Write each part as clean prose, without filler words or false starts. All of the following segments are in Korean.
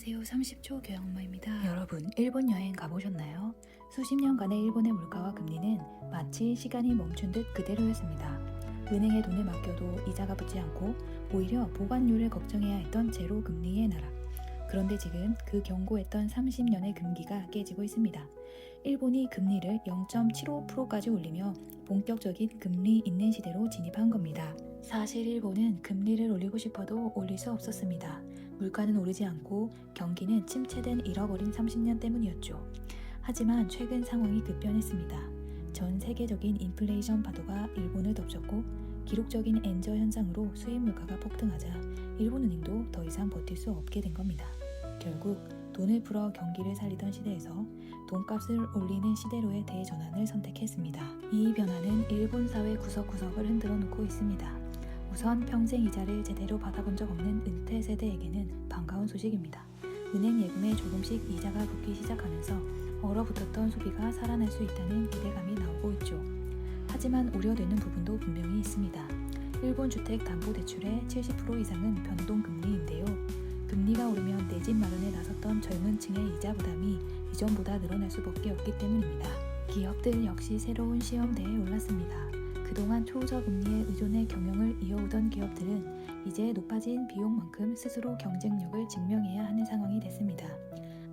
안녕하세요. 30초 교양엄마입니다. 여러분, 일본 여행 가보셨나요? 수십 년간의 일본의 물가와 금리는 마치 시간이 멈춘 듯 그대로였습니다. 은행에 돈을 맡겨도 이자가 붙지 않고 오히려 보관료를 걱정해야 했던 제로 금리의 나라. 그런데 지금 그 경고했던 30년의 금기가 깨지고 있습니다. 일본이 금리를 0.75%까지 올리며 본격적인 금리 있는 시대로 진입한 겁니다. 사실 일본은 금리를 올리고 싶어도 올릴 수 없었습니다. 물가는 오르지 않고 경기는 침체된 잃어버린 30년 때문이었죠. 하지만 최근 상황이 급변했습니다. 전 세계적인 인플레이션 파도가 일본을 덮쳤고 기록적인 엔저 현상으로 수입 물가가 폭등하자 일본은행도 더 이상 버틸 수 없게 된 겁니다. 결국 돈을 풀어 경기를 살리던 시대에서 돈값을 올리는 시대로의 대전환을 선택했습니다. 이 변화는 일본 사회 구석구석을 흔들어 놓고 있습니다. 우선 평생 이자를 제대로 받아본 적 없는 은퇴 세대에게는 반가운 소식입니다. 은행 예금에 조금씩 이자가 붙기 시작하면서 얼어붙었던 소비가 살아날 수 있다는 기대감이 나오고 있죠. 하지만 우려되는 부분도 분명히 있습니다. 일본 주택담보대출의 70% 이상은 변동금리인데요. 금리가 오르면 내 집 마련에 나섰던 젊은 층의 이자 부담이 이전보다 늘어날 수밖에 없기 때문입니다. 기업들 역시 새로운 시험대에 올랐습니다. 그동안 초저금리에 의존해 경영을 이어오던 기업들은 이제 높아진 비용만큼 스스로 경쟁력을 증명해야 하는 상황이 됐습니다.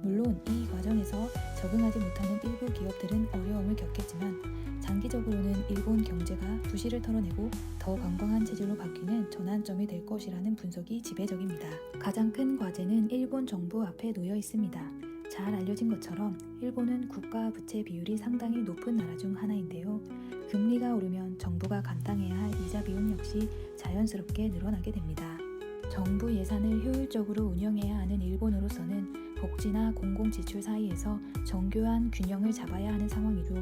물론 이 과정에서 적응하지 못하는 일부 기업들은 어려움을 겪겠지만 장기적으로는 일본 경제가 부실을 털어내고 더 관광한 체제로 바뀌는 전환점이 될 것이라는 분석이 지배적입니다. 가장 큰 과제는 일본 정부 앞에 놓여 있습니다. 잘 알려진 것처럼 일본은 국가 부채 비율이 상당히 높은 나라 중 하나인데요. 금리가 오르면 정부가 감당해야 할 이자 비용 역시 자연스럽게 늘어나게 됩니다. 정부 예산을 효율적으로 운영해야 하는 일본으로서는 복지나 공공지출 사이에서 정교한 균형을 잡아야 하는 상황이죠.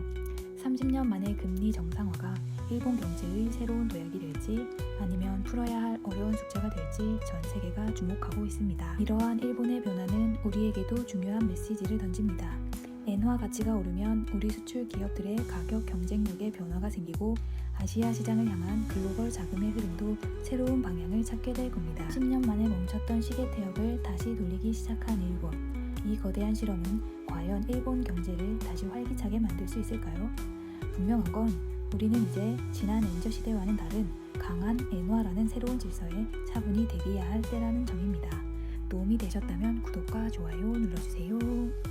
30년 만의 금리 정상화가 일본 경제의 새로운 도약이 될지 아니면 풀어야 할 어려운 숙제가 될지 전 세계가 주목하고 있습니다. 이러한 일본의 변화는 우리에게도 중요한 메시지를 던집니다. 엔화 가치가 오르면 우리 수출 기업들의 가격 경쟁력에 변화가 생기고 아시아 시장을 향한 글로벌 자금의 흐름도 새로운 방향을 찾게 될 겁니다. 10년 만에 멈췄던 시계 태엽을 다시 돌리기 시작한 일본. 이 거대한 실험은 과연 일본 경제를 다시 활기차게 만들 수 있을까요? 분명한 건 우리는 이제 지난 엔저 시대와는 다른 강한 엔화라는 새로운 질서에 차분히 대비해야 할 때라는 점입니다. 도움이 되셨다면 구독과 좋아요 눌러주세요.